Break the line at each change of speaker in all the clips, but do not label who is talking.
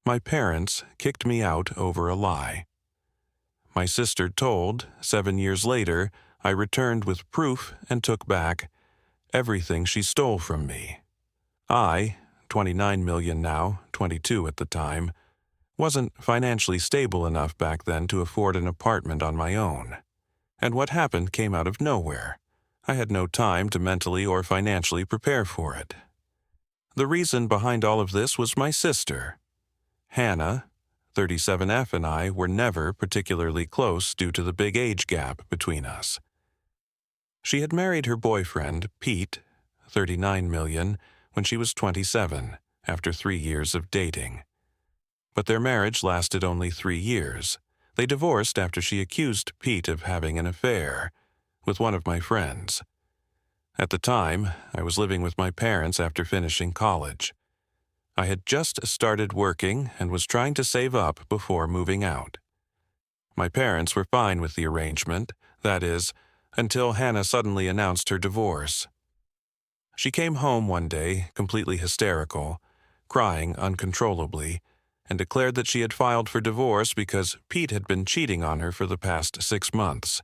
My parents kicked me out over a lie. My sister told, 7 years later, I returned with proof and took back everything she stole from me. I, 29 million now, 22 at the time, wasn't financially stable enough back then to afford an apartment on my own. And what happened came out of nowhere. I had no time to mentally or financially prepare for it. The reason behind all of this was my sister. Hannah, 37F, and I were never particularly close due to the big age gap between us. She had married her boyfriend, Pete, 39 million, when she was 27, after 3 years of dating. But their marriage lasted only 3 years. They divorced after she accused Pete of having an affair with one of my friends. At the time, I was living with my parents after finishing college. I had just started working and was trying to save up before moving out. My parents were fine with the arrangement, that is, until Hannah suddenly announced her divorce. She came home one day, completely hysterical, crying uncontrollably, and declared that she had filed for divorce because Pete had been cheating on her for the past 6 months.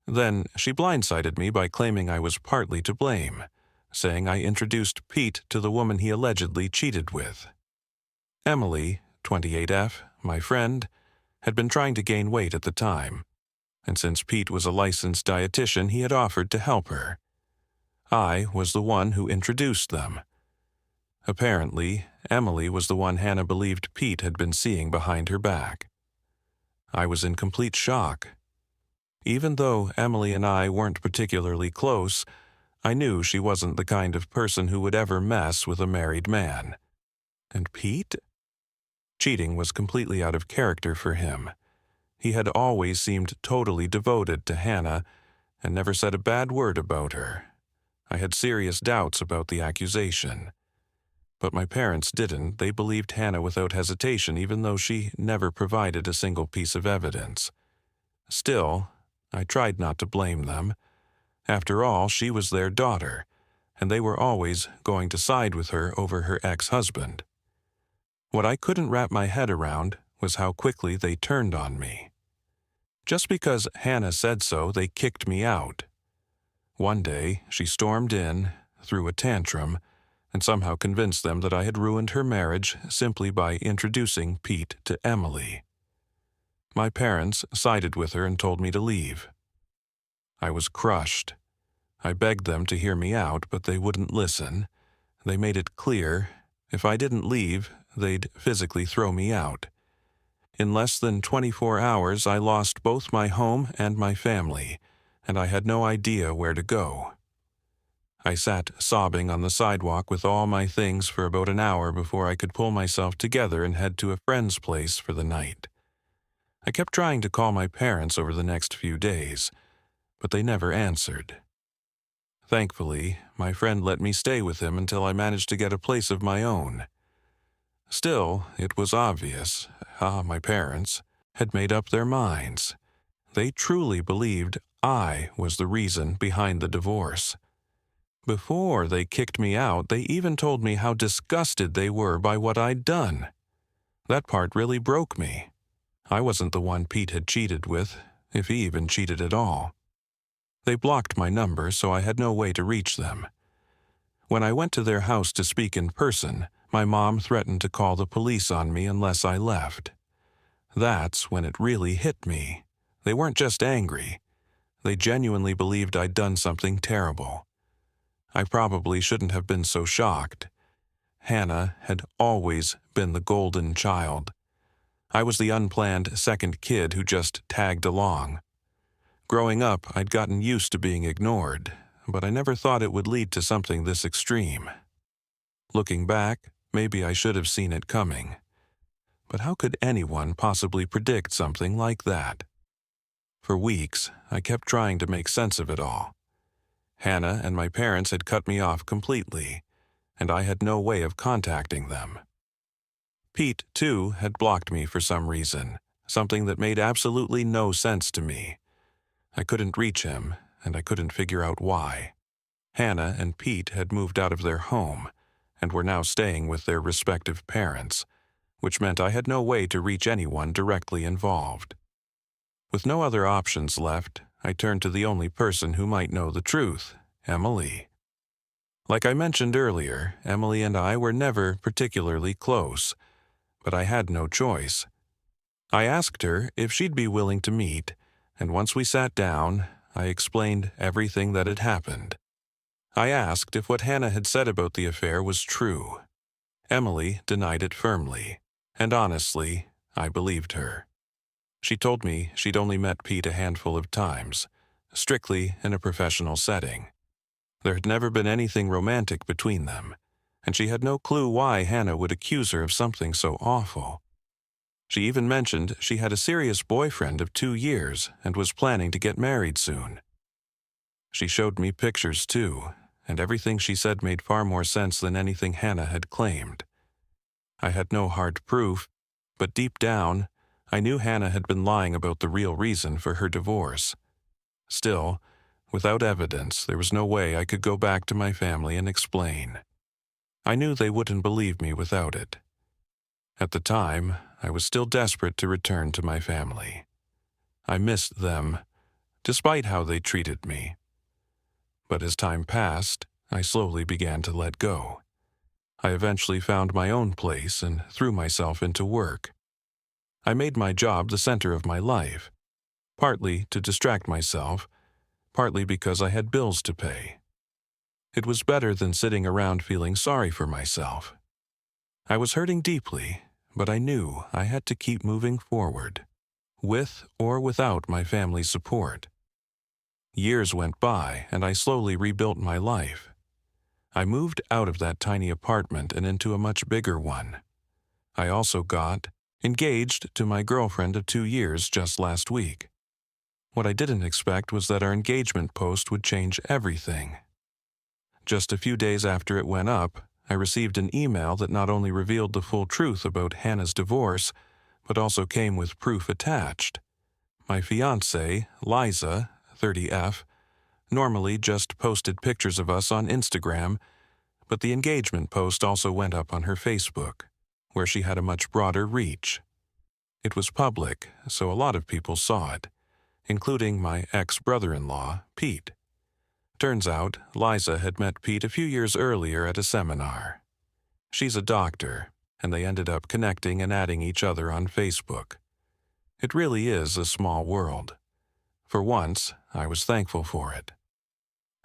Then she blindsided me by claiming I was partly to blame, saying I introduced Pete to the woman he allegedly cheated with. Emily, 28F, my friend, had been trying to gain weight at the time, and since Pete was a licensed dietitian, he had offered to help her. I was the one who introduced them. Apparently, Emily was the one Hannah believed Pete had been seeing behind her back. I was in complete shock. Even though Emily and I weren't particularly close, I knew she wasn't the kind of person who would ever mess with a married man. And Pete? Cheating was completely out of character for him. He had always seemed totally devoted to Hannah and never said a bad word about her. I had serious doubts about the accusation. But my parents didn't. They believed Hannah without hesitation, even though she never provided a single piece of evidence. Still, I tried not to blame them. After all, she was their daughter, and they were always going to side with her over her ex-husband. What I couldn't wrap my head around was how quickly they turned on me. Just because Hannah said so, they kicked me out. One day, she stormed in, threw a tantrum, and somehow convinced them that I had ruined her marriage simply by introducing Pete to Emily. My parents sided with her and told me to leave. I was crushed. I begged them to hear me out, but they wouldn't listen. They made it clear, if I didn't leave, they'd physically throw me out. In less than 24 hours, I lost both my home and my family, and I had no idea where to go. I sat sobbing on the sidewalk with all my things for about an hour before I could pull myself together and head to a friend's place for the night. I kept trying to call my parents over the next few days, but they never answered. Thankfully, my friend let me stay with him until I managed to get a place of my own. Still, it was obvious, my parents had made up their minds. They truly believed I was the reason behind the divorce. Before they kicked me out, they even told me how disgusted they were by what I'd done. That part really broke me. I wasn't the one Pete had cheated with, if he even cheated at all. They blocked my number, so I had no way to reach them. When I went to their house to speak in person, my mom threatened to call the police on me unless I left. That's when it really hit me. They weren't just angry. They genuinely believed I'd done something terrible. I probably shouldn't have been so shocked. Hannah had always been the golden child. I was the unplanned second kid who just tagged along. Growing up, I'd gotten used to being ignored, but I never thought it would lead to something this extreme. Looking back, maybe I should have seen it coming. But how could anyone possibly predict something like that? For weeks, I kept trying to make sense of it all. Hannah and my parents had cut me off completely, and I had no way of contacting them. Pete, too, had blocked me for some reason, something that made absolutely no sense to me. I couldn't reach him, and I couldn't figure out why. Hannah and Pete had moved out of their home and were now staying with their respective parents, which meant I had no way to reach anyone directly involved. With no other options left, I turned to the only person who might know the truth, Emily. Like I mentioned earlier, Emily and I were never particularly close, but I had no choice. I asked her if she'd be willing to meet, and once we sat down, I explained everything that had happened. I asked if what Hannah had said about the affair was true. Emily denied it firmly, and honestly, I believed her. She told me she'd only met Pete a handful of times, strictly in a professional setting. There had never been anything romantic between them, and she had no clue why Hannah would accuse her of something so awful. She even mentioned she had a serious boyfriend of 2 years and was planning to get married soon. She showed me pictures too, and everything she said made far more sense than anything Hannah had claimed. I had no hard proof, but deep down, I knew Hannah had been lying about the real reason for her divorce. Still, without evidence, there was no way I could go back to my family and explain. I knew they wouldn't believe me without it. At the time, I was still desperate to return to my family. I missed them, despite how they treated me. But as time passed, I slowly began to let go. I eventually found my own place and threw myself into work. I made my job the center of my life, partly to distract myself, partly because I had bills to pay. It was better than sitting around feeling sorry for myself. I was hurting deeply, but I knew I had to keep moving forward, with or without my family's support. Years went by, and I slowly rebuilt my life. I moved out of that tiny apartment and into a much bigger one. I also got engaged to my girlfriend of 2 years just last week. What I didn't expect was that our engagement post would change everything. Just a few days after it went up, I received an email that not only revealed the full truth about Hannah's divorce, but also came with proof attached. My fiancée, Liza, 30F, normally just posted pictures of us on Instagram, but the engagement post also went up on her Facebook, where she had a much broader reach. It was public, so a lot of people saw it, including my ex-brother-in-law, Pete. Turns out, Liza had met Pete a few years earlier at a seminar. She's a doctor, and they ended up connecting and adding each other on Facebook. It really is a small world. For once, I was thankful for it.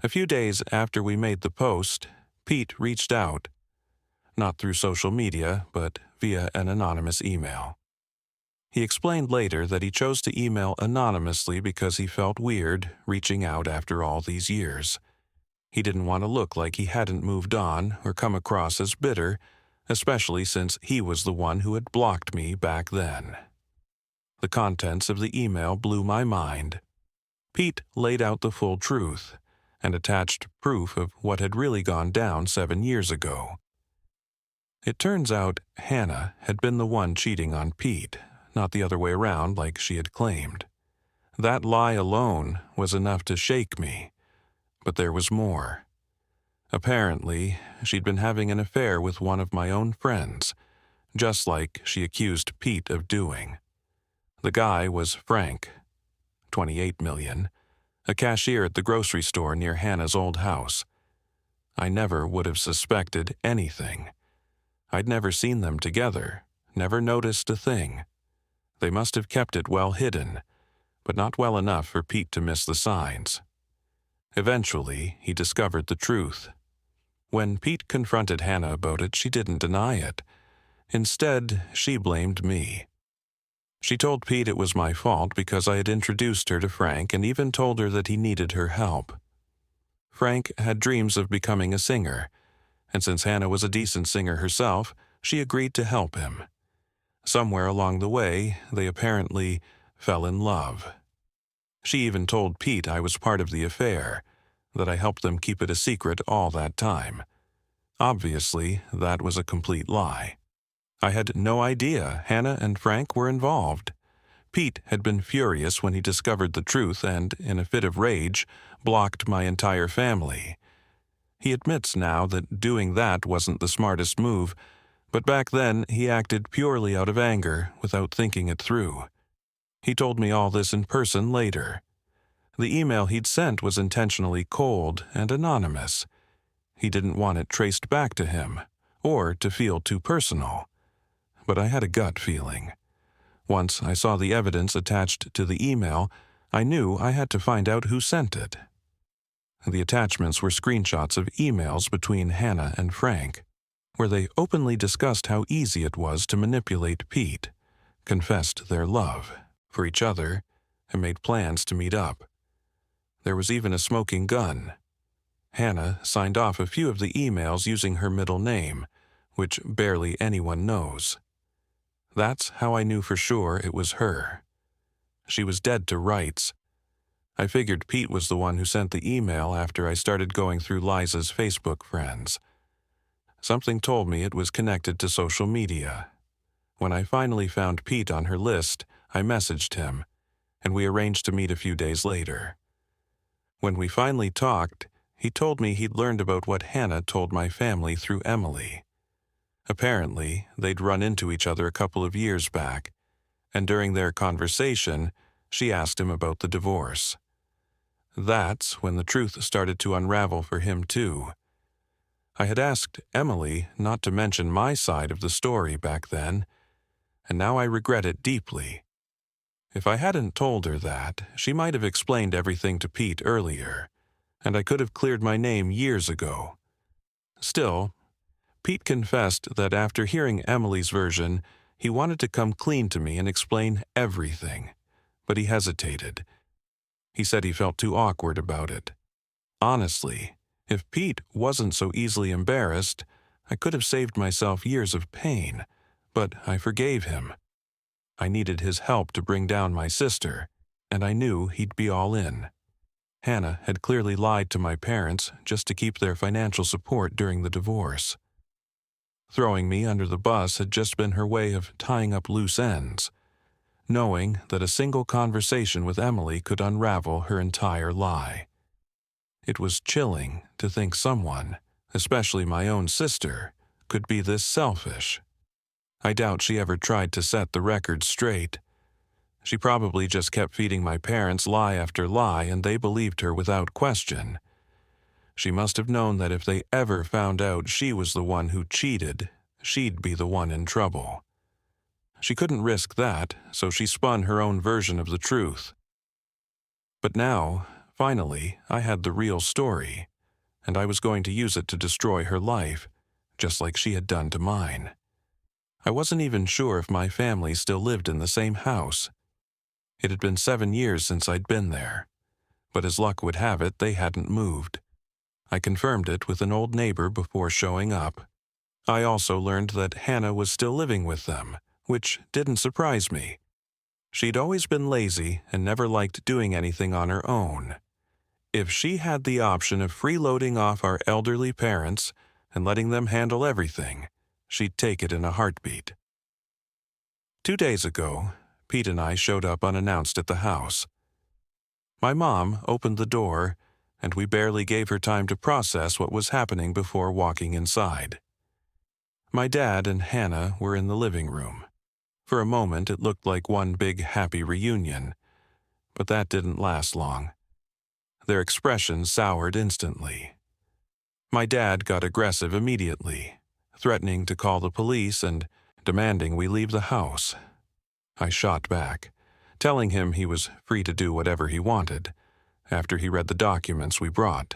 A few days after we made the post, Pete reached out, not through social media, but via an anonymous email. He explained later that he chose to email anonymously because he felt weird reaching out after all these years. He didn't want to look like he hadn't moved on or come across as bitter, especially since he was the one who had blocked me back then. The contents of the email blew my mind. Pete laid out the full truth and attached proof of what had really gone down 7 years ago. It turns out Hannah had been the one cheating on Pete, not the other way around like she had claimed. That lie alone was enough to shake me, but there was more. Apparently, she'd been having an affair with one of my own friends, just like she accused Pete of doing. The guy was Frank, 28 million, a cashier at the grocery store near Hannah's old house. I never would have suspected anything. I'd never seen them together, never noticed a thing. They must have kept it well hidden, but not well enough for Pete to miss the signs. Eventually, he discovered the truth. When Pete confronted Hannah about it, she didn't deny it. Instead, she blamed me. She told Pete it was my fault because I had introduced her to Frank and even told her that he needed her help. Frank had dreams of becoming a singer, and since Hannah was a decent singer herself, she agreed to help him. Somewhere along the way, they apparently fell in love. She even told Pete I was part of the affair, that I helped them keep it a secret all that time. Obviously, that was a complete lie. I had no idea Hannah and Frank were involved. Pete had been furious when he discovered the truth and, in a fit of rage, blocked my entire family. He admits now that doing that wasn't the smartest move, But back then, he acted purely out of anger without thinking it through. He told me all this in person later. The email he'd sent was intentionally cold and anonymous. He didn't want it traced back to him, or to feel too personal. But I had a gut feeling. Once I saw the evidence attached to the email, I knew I had to find out who sent it. The attachments were screenshots of emails between Hannah and Frank, where they openly discussed how easy it was to manipulate Pete, confessed their love for each other, and made plans to meet up. There was even a smoking gun. Hannah signed off a few of the emails using her middle name, which barely anyone knows. That's how I knew for sure it was her. She was dead to rights. I figured Pete was the one who sent the email after I started going through Liza's Facebook friends. Something told me it was connected to social media. When I finally found Pete on her list, I messaged him, and we arranged to meet a few days later. When we finally talked, he told me he'd learned about what Hannah told my family through Emily. Apparently, they'd run into each other a couple of years back, and during their conversation, she asked him about the divorce. That's when the truth started to unravel for him too. I had asked Emily not to mention my side of the story back then, and now I regret it deeply. If I hadn't told her that, she might have explained everything to Pete earlier, and I could have cleared my name years ago. Still, Pete confessed that after hearing Emily's version, he wanted to come clean to me and explain everything, but he hesitated. He said he felt too awkward about it. Honestly, if Pete wasn't so easily embarrassed, I could have saved myself years of pain, but I forgave him. I needed his help to bring down my sister, and I knew he'd be all in. Hannah had clearly lied to my parents just to keep their financial support during the divorce. Throwing me under the bus had just been her way of tying up loose ends, knowing that a single conversation with Emily could unravel her entire lie. It was chilling to think someone, especially my own sister, could be this selfish. I doubt she ever tried to set the record straight. She probably just kept feeding my parents lie after lie, and they believed her without question. She must have known that if they ever found out she was the one who cheated, she'd be the one in trouble. She couldn't risk that, so she spun her own version of the truth. But now, finally, I had the real story, and I was going to use it to destroy her life, just like she had done to mine. I wasn't even sure if my family still lived in the same house. It had been 7 years since I'd been there, but as luck would have it, they hadn't moved. I confirmed it with an old neighbor before showing up. I also learned that Hannah was still living with them, which didn't surprise me. She'd always been lazy and never liked doing anything on her own. If she had the option of freeloading off our elderly parents and letting them handle everything, she'd take it in a heartbeat. 2 days ago, Pete and I showed up unannounced at the house. My mom opened the door, and we barely gave her time to process what was happening before walking inside. My dad and Hannah were in the living room. For a moment, it looked like one big happy reunion, but that didn't last long. Their expressions soured instantly. My dad got aggressive immediately, threatening to call the police and demanding we leave the house. I shot back, telling him he was free to do whatever he wanted, after he read the documents we brought.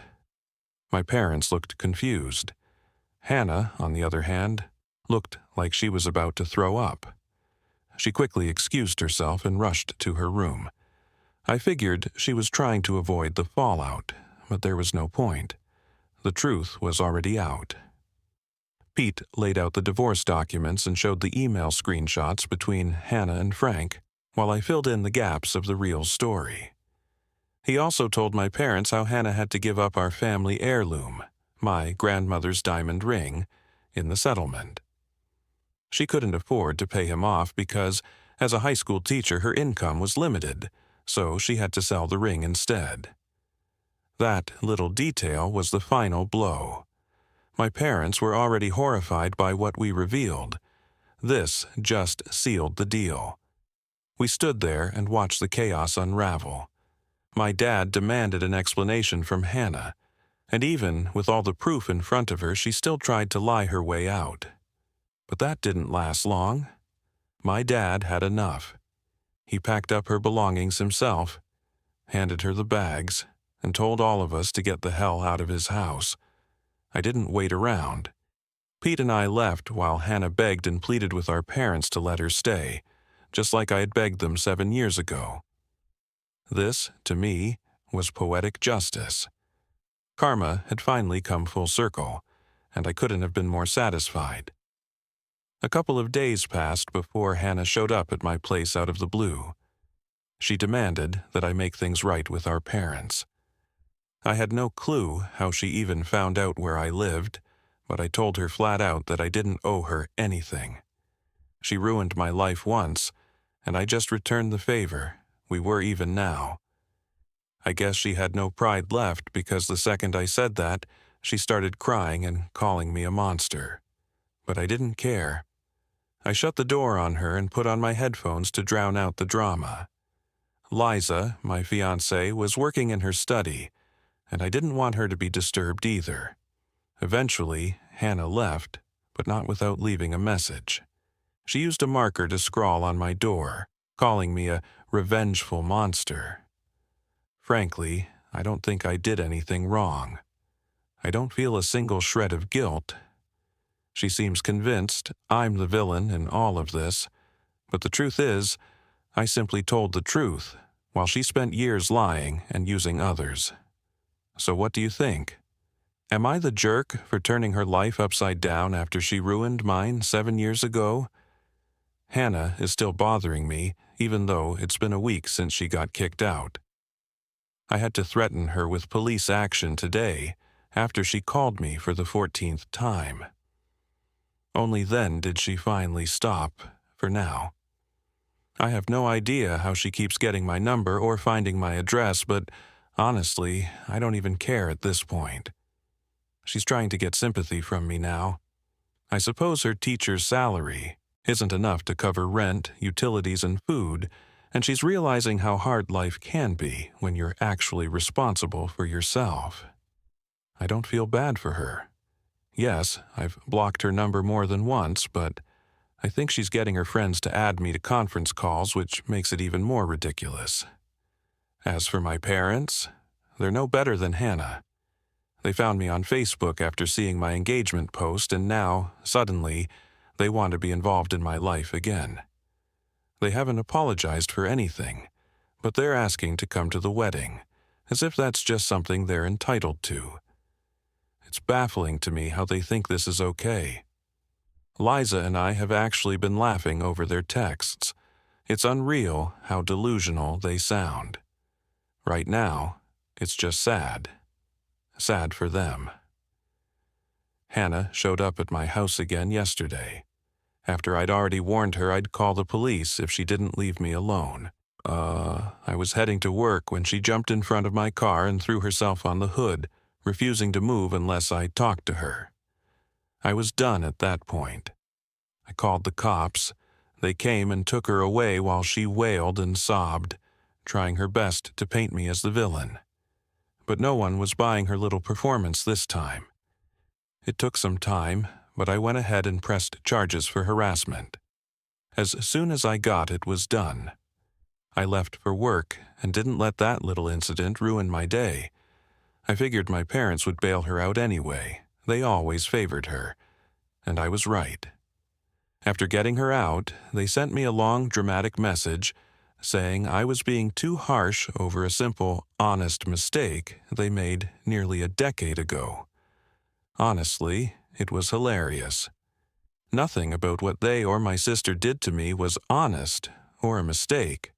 My parents looked confused. Hannah, on the other hand, looked like she was about to throw up. She quickly excused herself and rushed to her room. I figured she was trying to avoid the fallout, but there was no point. The truth was already out. Pete laid out the divorce documents and showed the email screenshots between Hannah and Frank, while I filled in the gaps of the real story. He also told my parents how Hannah had to give up our family heirloom, my grandmother's diamond ring, in the settlement. She couldn't afford to pay him off because, as a high school teacher, her income was limited, so she had to sell the ring instead. That little detail was the final blow. My parents were already horrified by what we revealed. This just sealed the deal. We stood there and watched the chaos unravel. My dad demanded an explanation from Hannah, and even with all the proof in front of her, she still tried to lie her way out. But that didn't last long. My dad had enough. He packed up her belongings himself, handed her the bags, and told all of us to get the hell out of his house. I didn't wait around. Pete and I left while Hannah begged and pleaded with our parents to let her stay, just like I had begged them 7 years ago. This, to me, was poetic justice. Karma had finally come full circle, and I couldn't have been more satisfied. A couple of days passed before Hannah showed up at my place out of the blue. She demanded that I make things right with our parents. I had no clue how she even found out where I lived, but I told her flat out that I didn't owe her anything. She ruined my life once, and I just returned the favor. We were even now. I guess she had no pride left because the second I said that, she started crying and calling me a monster. But I didn't care. I shut the door on her and put on my headphones to drown out the drama. Liza, my fiancée, was working in her study, and I didn't want her to be disturbed either. Eventually, Hannah left, but not without leaving a message. She used a marker to scrawl on my door, calling me a revengeful monster. Frankly, I don't think I did anything wrong. I don't feel a single shred of guilt. She seems convinced I'm the villain in all of this, but the truth is, I simply told the truth, while she spent years lying and using others. So what do you think? Am I the jerk for turning her life upside down after she ruined mine 7 years ago? Hannah is still bothering me, even though it's been a week since she got kicked out. I had to threaten her with police action today, after she called me for the 14th time. Only then did she finally stop, for now. I have no idea how she keeps getting my number or finding my address, but honestly, I don't even care at this point. She's trying to get sympathy from me now. I suppose her teacher's salary isn't enough to cover rent, utilities, and food, and she's realizing how hard life can be when you're actually responsible for yourself. I don't feel bad for her. Yes, I've blocked her number more than once, but I think she's getting her friends to add me to conference calls, which makes it even more ridiculous. As for my parents, they're no better than Hannah. They found me on Facebook after seeing my engagement post, and now, suddenly, they want to be involved in my life again. They haven't apologized for anything, but they're asking to come to the wedding, as if that's just something they're entitled to. It's baffling to me how they think this is okay. Liza and I have actually been laughing over their texts. It's unreal how delusional they sound. Right now, it's just sad. Sad for them. Hannah showed up at my house again yesterday, after I'd already warned her I'd call the police if she didn't leave me alone. I was heading to work when she jumped in front of my car and threw herself on the hood, refusing to move unless I talked to her. I was done at that point. I called the cops. They came and took her away while she wailed and sobbed, trying her best to paint me as the villain. But no one was buying her little performance this time. It took some time, but I went ahead and pressed charges for harassment. As soon as I got it was done. I left for work and didn't let that little incident ruin my day. I figured my parents would bail her out anyway. They always favored her. And I was right. After getting her out, they sent me a long, dramatic message saying I was being too harsh over a simple, honest mistake they made nearly a decade ago. Honestly, it was hilarious. Nothing about what they or my sister did to me was honest or a mistake.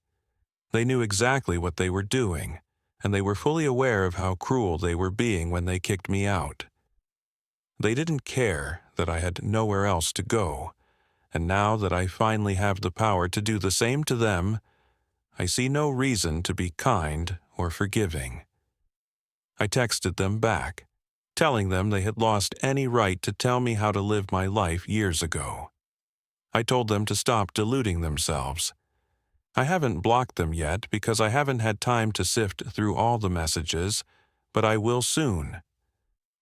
They knew exactly what they were doing, and they were fully aware of how cruel they were being when they kicked me out. They didn't care that I had nowhere else to go, and now that I finally have the power to do the same to them, I see no reason to be kind or forgiving. I texted them back. telling them they had lost any right to tell me how to live my life years ago. I told them to stop deluding themselves. I haven't blocked them yet because I haven't had time to sift through all the messages, but I will soon.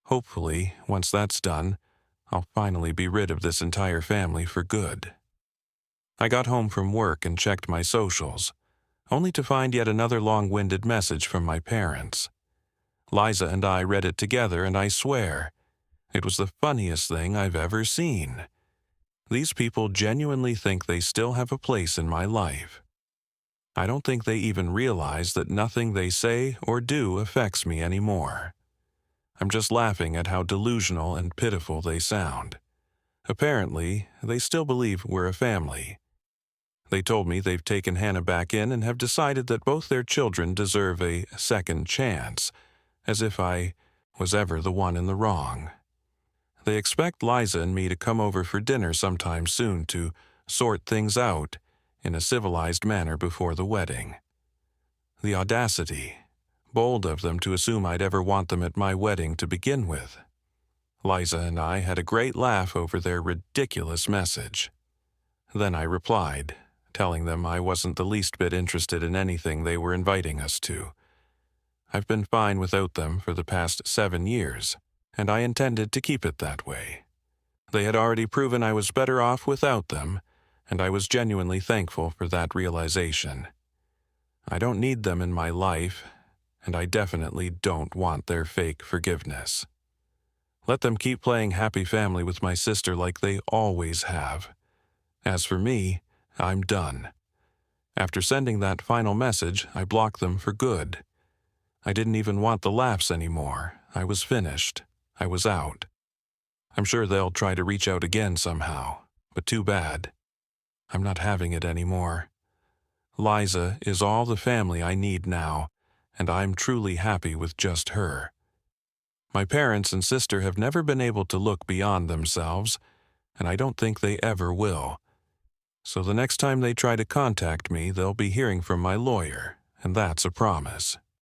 Hopefully, once that's done, I'll finally be rid of this entire family for good. I got home from work and checked my socials, only to find yet another long-winded message from my parents. Liza and I read it together, and I swear, it was the funniest thing I've ever seen. These people genuinely think they still have a place in my life. I don't think they even realize that nothing they say or do affects me anymore. I'm just laughing at how delusional and pitiful they sound. Apparently, they still believe we're a family. They told me they've taken Hannah back in and have decided that both their children deserve a second chance, as if I was ever the one in the wrong. They expect Liza and me to come over for dinner sometime soon to sort things out in a civilized manner before the wedding. The audacity. Bold of them to assume I'd ever want them at my wedding to begin with. Liza and I had a great laugh over their ridiculous message. Then I replied, telling them I wasn't the least bit interested in anything they were inviting us to. I've been fine without them for the past 7 years, and I intended to keep it that way. They had already proven I was better off without them, and I was genuinely thankful for that realization. I don't need them in my life, and I definitely don't want their fake forgiveness. Let them keep playing happy family with my sister like they always have. As for me, I'm done. After sending that final message, I blocked them for good. I didn't even want the laughs anymore. I was finished. I was out. I'm sure they'll try to reach out again somehow, but too bad. I'm not having it anymore. Liza is all the family I need now, and I'm truly happy with just her. My parents and sister have never been able to look beyond themselves, and I don't think they ever will. So the next time they try to contact me, they'll be hearing from my lawyer, and that's a promise.